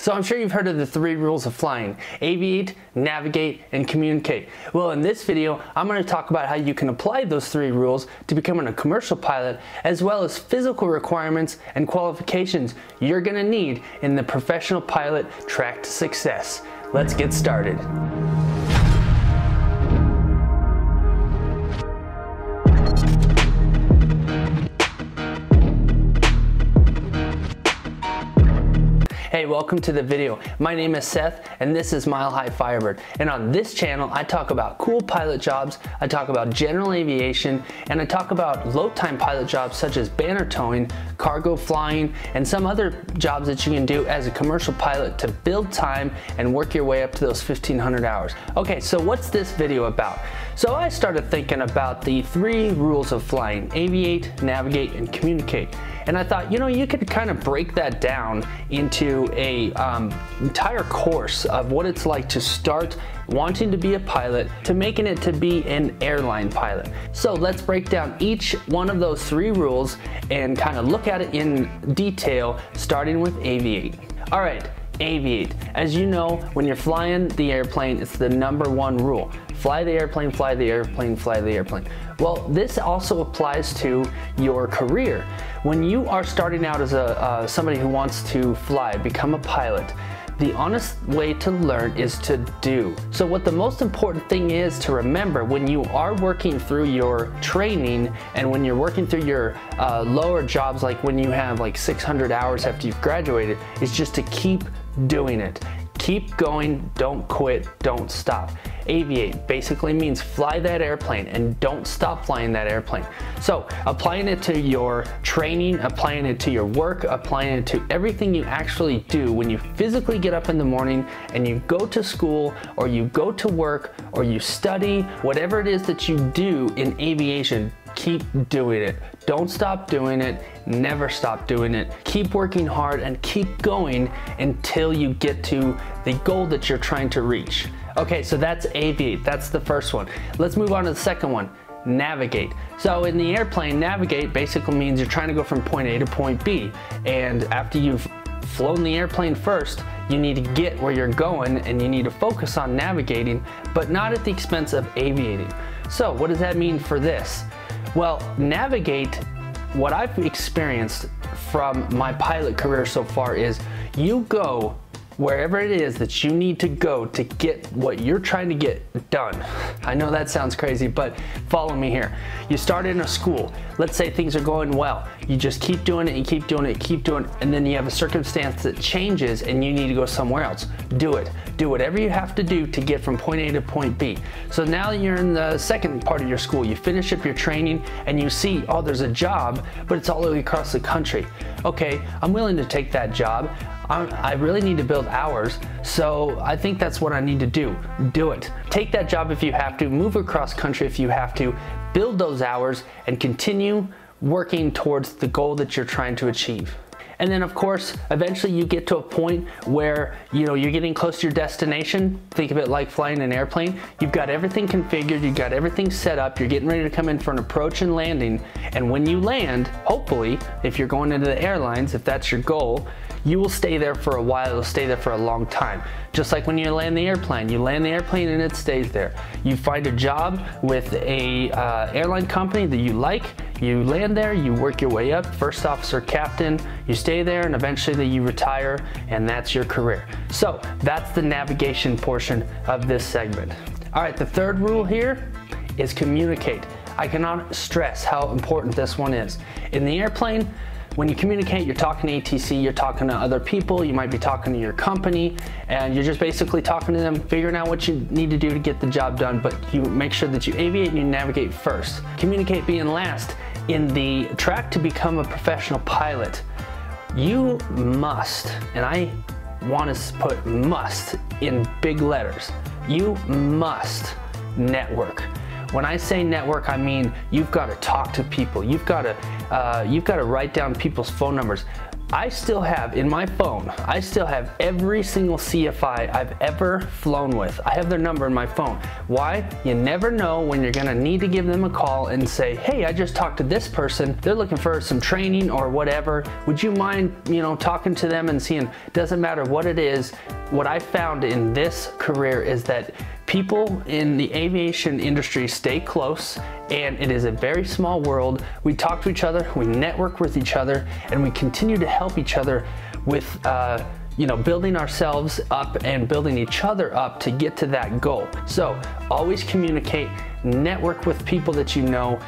So I'm sure you've heard of the 3 rules of flying: aviate, navigate, and communicate. Well, in this video, I'm going to talk about how you can apply those 3 rules to becoming a commercial pilot, as well as physical requirements and qualifications you're going to need in the professional pilot track to success. Let's get started. Hey, welcome to the video. My name is Seth and this is Mile High Firebird. And on this channel, I talk about cool pilot jobs, I talk about general aviation, and I talk about low-time pilot jobs such as banner towing, cargo flying, and some other jobs that you can do as a commercial pilot to build time and work your way up to those 1,500 hours. Okay, so what's this video about? So I started thinking about the 3 rules of flying: aviate, navigate, and communicate. And I thought, you could kind of break that down into a entire course of what it's like to start wanting to be a pilot to making it to be an airline pilot. So let's break down each one of those 3 rules and kind of look at it in detail, starting with aviate. All right, aviate. As you know, when you're flying the airplane, it's the #1 rule. Fly the airplane, fly the airplane, fly the airplane. Well, this also applies to your career. When you are starting out as somebody who wants to fly, become a pilot, the honest way to learn is to do. So what the most important thing is to remember when you are working through your training and when you're working through your lower jobs, like when you have like 600 hours after you've graduated, is just to keep doing it. Keep going, don't quit, don't stop. Aviate basically means fly that airplane and don't stop flying that airplane. So applying it to your training, applying it to your work, applying it to everything you actually do when you physically get up in the morning and you go to school or you go to work or you study, whatever it is that you do in aviation, keep doing it. Don't stop doing it, never stop doing it. Keep working hard and keep going until you get to the goal that you're trying to reach. Okay, so that's aviate, that's the first one. Let's move on to the second one, navigate. So in the airplane, navigate basically means you're trying to go from point A to point B. And after you've flown the airplane first, you need to get where you're going and you need to focus on navigating, but not at the expense of aviating. So what does that mean for this? Well, navigate, what I've experienced from my pilot career so far is you go wherever it is that you need to go to get what you're trying to get done. I know that sounds crazy, but follow me here. You start in a school. Let's say things are going well. You just keep doing it and keep doing it, keep doing it, and then you have a circumstance that changes and you need to go somewhere else. Do it. Do whatever you have to do to get from point A to point B. So now that you're in the second part of your school, you finish up your training and you see, oh, there's a job, but it's all the way across the country. Okay, I'm willing to take that job. I really need to build hours, so I think that's what I need to do. Do it. Take that job if you have to, move across country if you have to, build those hours, and continue working towards the goal that you're trying to achieve. And then of course, eventually you get to a point where you're getting close to your destination. Think of it like flying an airplane. You've got everything configured, you've got everything set up, you're getting ready to come in for an approach and landing. And when you land, hopefully, if you're going into the airlines, if that's your goal, you will stay there for a while, you'll stay there for a long time. Just like when you land the airplane and it stays there. You find a job with a airline company that you like, you land there, you work your way up, first officer, captain, you stay there, and eventually you retire, and that's your career. So that's the navigation portion of this segment. All right, the third rule here is communicate. I cannot stress how important this one is. In the airplane, when you communicate, you're talking to ATC, you're talking to other people, you might be talking to your company, and you're just basically talking to them, figuring out what you need to do to get the job done, but you make sure that you aviate and you navigate first. Communicate being last. In the track to become a professional pilot, you must, and I want to put must in big letters, you must network. When I say network, I mean you've got to talk to people. You've got to write down people's phone numbers. I still have in my phone, I still have every single CFI I've ever flown with. I have their number in my phone. Why? You never know when you're gonna need to give them a call and say, hey, I just talked to this person. They're looking for some training or whatever. Would you mind, talking to them and seeing, doesn't matter what it is. What I found in this career is that people in the aviation industry stay close, and it is a very small world. We talk to each other, we network with each other, and we continue to help each other with building ourselves up and building each other up to get to that goal. So always communicate, network with people that you know,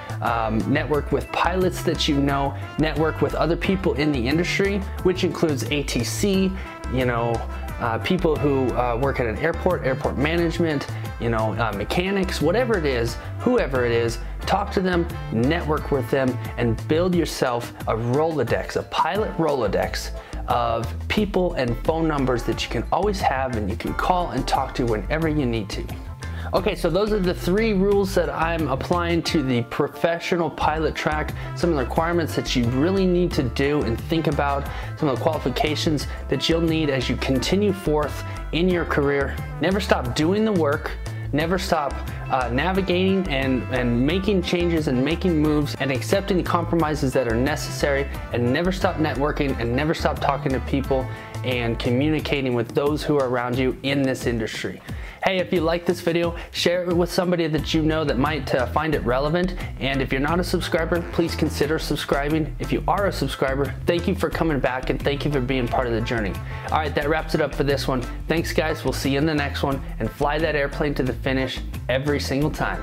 network with pilots that you know, network with other people in the industry, which includes ATC, people who work at an airport management, mechanics, whatever it is, whoever it is, talk to them, network with them, and build yourself a Rolodex, a pilot Rolodex of people and phone numbers that you can always have and you can call and talk to whenever you need to. Okay, so those are the 3 rules that I'm applying to the professional pilot track, some of the requirements that you really need to do and think about, some of the qualifications that you'll need as you continue forth in your career. Never stop doing the work, never stop navigating and making changes and making moves and accepting the compromises that are necessary, and never stop networking and never stop talking to people and communicating with those who are around you in this industry. Hey, if you like this video, share it with somebody that you know that might find it relevant. And if you're not a subscriber, please consider subscribing. If you are a subscriber, thank you for coming back and thank you for being part of the journey. All right, that wraps it up for this one. Thanks guys, we'll see you in the next one, and fly that airplane to the finish every single time.